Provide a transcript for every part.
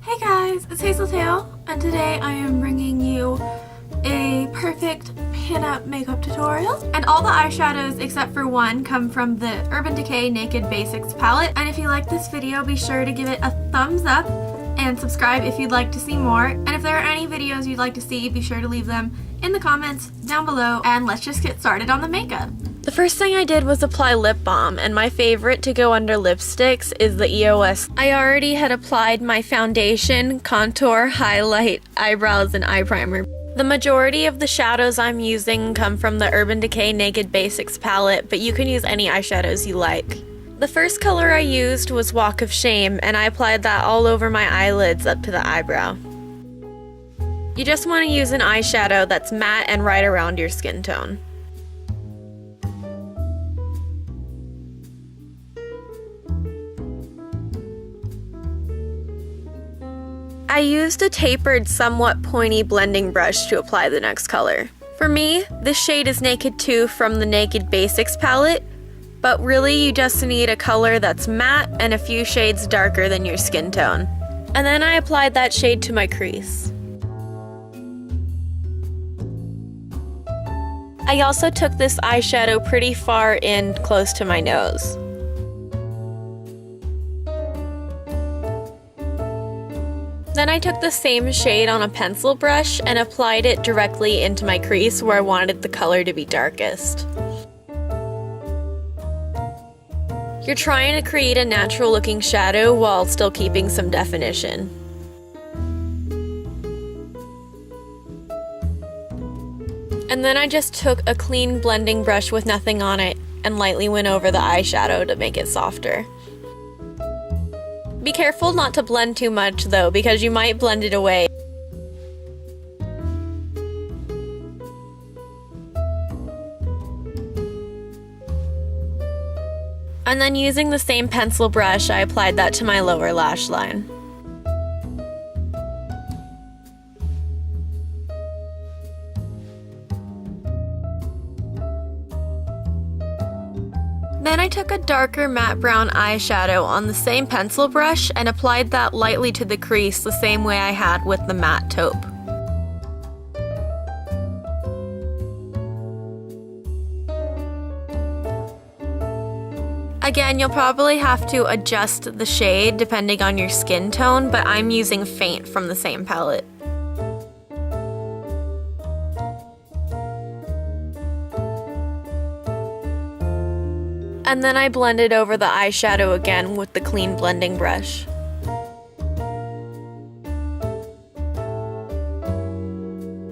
Hey guys, it's Hazeltail, and today I am bringing you a perfect pin-up makeup tutorial. And all the eyeshadows except for one come from the Urban Decay Naked Basics palette. And if you like this video, be sure to give it a thumbs up and subscribe if you'd like to see more. And if there are any videos you'd like to see, be sure to leave them in the comments down below, and let's just get started on the makeup. The first thing I did was apply lip balm, and my favorite to go under lipsticks is the EOS. I already had applied my foundation, contour, highlight, eyebrows, and eye primer. The majority of the shadows I'm using come from the Urban Decay Naked Basics palette, but you can use any eyeshadows you like. The first color I used was Walk of Shame, and I applied that all over my eyelids up to the eyebrow. You just want to use an eyeshadow that's matte and right around your skin tone. I used a tapered, somewhat pointy blending brush to apply the next color. For me, this shade is Naked 2 from the Naked Basics palette, but really you just need a color that's matte and a few shades darker than your skin tone. And then I applied that shade to my crease. I also took this eyeshadow pretty far in close to my nose. Then I took the same shade on a pencil brush and applied it directly into my crease where I wanted the color to be darkest. You're trying to create a natural looking shadow while still keeping some definition. And then I just took a clean blending brush with nothing on it and lightly went over the eyeshadow to make it softer. Be careful not to blend too much though, because you might blend it away. And then using the same pencil brush, I applied that to my lower lash line. Then I took a darker matte brown eyeshadow on the same pencil brush and applied that lightly to the crease the same way I had with the matte taupe. Again, you'll probably have to adjust the shade depending on your skin tone, but I'm using Faint from the same palette. And then I blended over the eyeshadow again with the clean blending brush.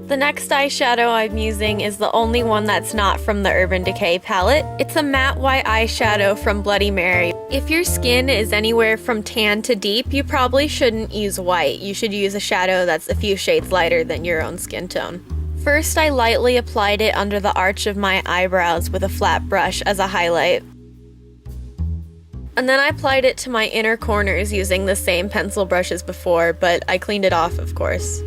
The next eyeshadow I'm using is the only one that's not from the Urban Decay palette. It's a matte white eyeshadow from Bloody Mary. If your skin is anywhere from tan to deep, you probably shouldn't use white. You should use a shadow that's a few shades lighter than your own skin tone. First, I lightly applied it under the arch of my eyebrows with a flat brush as a highlight. And then I applied it to my inner corners using the same pencil brush as before, but I cleaned it off, of course.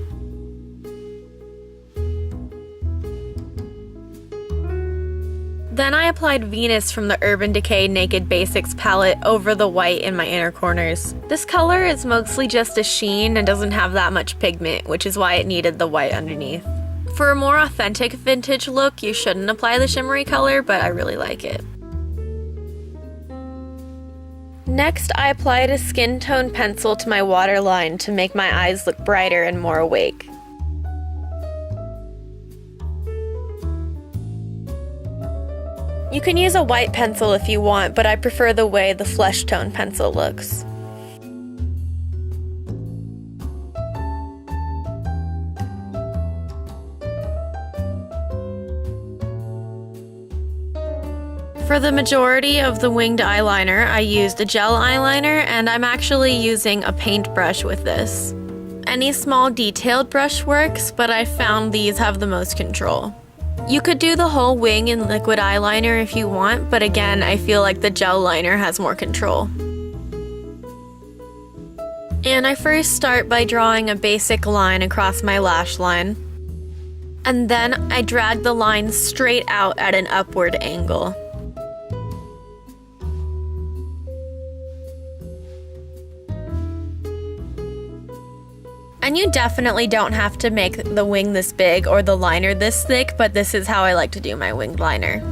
Then I applied Venus from the Urban Decay Naked Basics palette over the white in my inner corners. This color is mostly just a sheen and doesn't have that much pigment, which is why it needed the white underneath. For a more authentic vintage look, you shouldn't apply the shimmery color, but I really like it. Next, I applied a skin tone pencil to my waterline to make my eyes look brighter and more awake. You can use a white pencil if you want, but I prefer the way the flesh tone pencil looks. For the majority of the winged eyeliner, I used a gel eyeliner, and I'm actually using a paintbrush with this. Any small detailed brush works, but I found these have the most control. You could do the whole wing in liquid eyeliner if you want, but again, I feel like the gel liner has more control. And I first start by drawing a basic line across my lash line, and then I drag the line straight out at an upward angle. And you definitely don't have to make the wing this big or the liner this thick, but this is how I like to do my winged liner.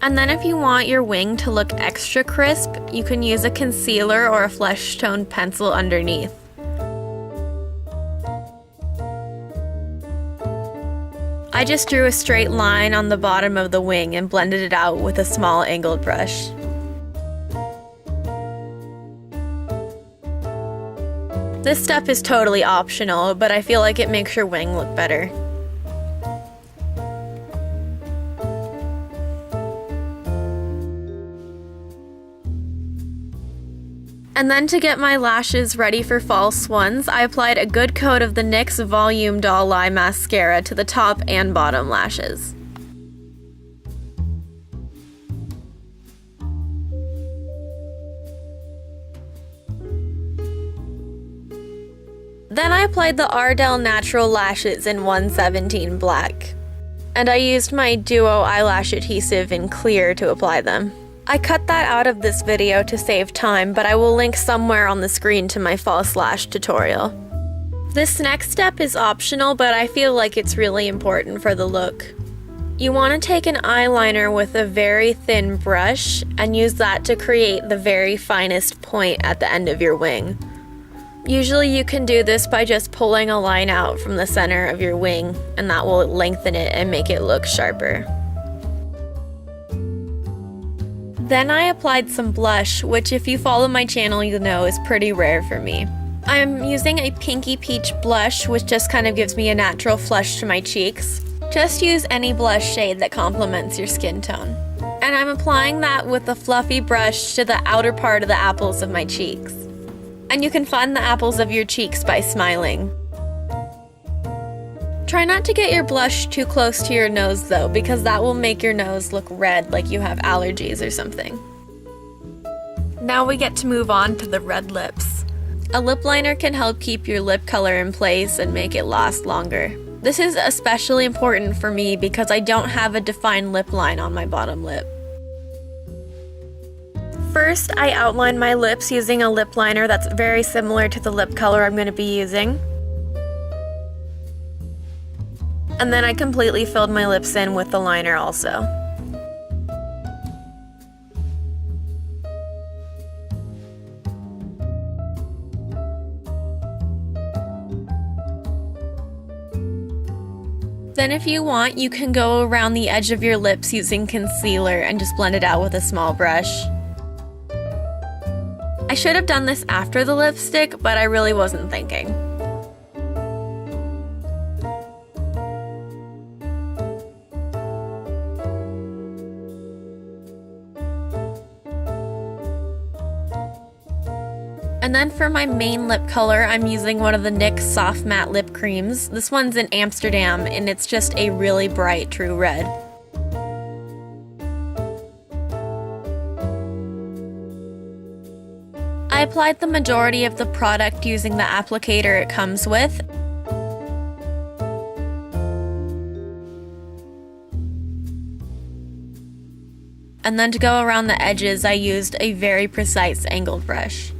And then if you want your wing to look extra crisp, you can use a concealer or a flesh toned pencil underneath. I just drew a straight line on the bottom of the wing and blended it out with a small angled brush. This step is totally optional, but I feel like it makes your wing look better. And then to get my lashes ready for false ones, I applied a good coat of the NYX Volume Doll Eye Mascara to the top and bottom lashes. Then I applied the Ardell Natural Lashes in 117 Black. And I used my Duo Eyelash Adhesive in Clear to apply them. I cut that out of this video to save time, but I will link somewhere on the screen to my false lash tutorial. This next step is optional, but I feel like it's really important for the look. You want to take an eyeliner with a very thin brush and use that to create the very finest point at the end of your wing. Usually you can do this by just pulling a line out from the center of your wing, and that will lengthen it and make it look sharper. Then I applied some blush, which if you follow my channel you know is pretty rare for me. I'm using a pinky peach blush, which just kind of gives me a natural flush to my cheeks. Just use any blush shade that complements your skin tone. And I'm applying that with a fluffy brush to the outer part of the apples of my cheeks. And you can find the apples of your cheeks by smiling. Try not to get your blush too close to your nose though, because that will make your nose look red like you have allergies or something. Now we get to move on to the red lips. A lip liner can help keep your lip color in place and make it last longer. This is especially important for me because I don't have a defined lip line on my bottom lip. First, I outline my lips using a lip liner that's very similar to the lip color I'm going to be using. And then I completely filled my lips in with the liner also. Then if you want, you can go around the edge of your lips using concealer and just blend it out with a small brush. I should have done this after the lipstick, but I really wasn't thinking. And then for my main lip color, I'm using one of the NYX Soft Matte Lip Creams. This one's in Amsterdam, and it's just a really bright true red. I applied the majority of the product using the applicator it comes with. And then to go around the edges, I used a very precise angled brush.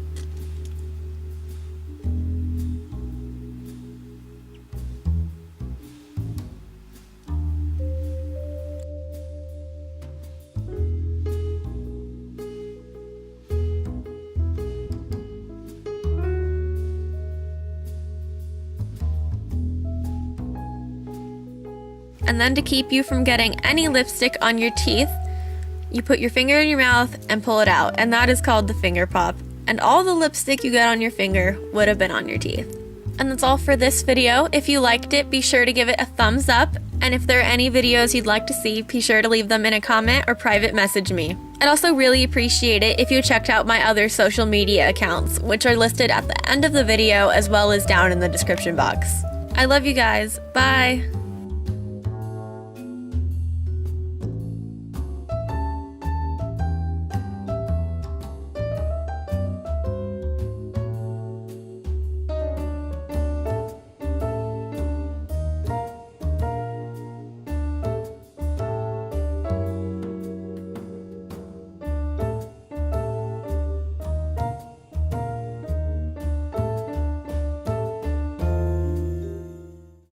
And then to keep you from getting any lipstick on your teeth, you put your finger in your mouth and pull it out, and that is called the finger pop. And all the lipstick you get on your finger would have been on your teeth. And that's all for this video. If you liked it, be sure to give it a thumbs up. And if there are any videos you'd like to see, be sure to leave them in a comment or private message me. I'd also really appreciate it if you checked out my other social media accounts, which are listed at the end of the video as well as down in the description box. I love you guys. Bye.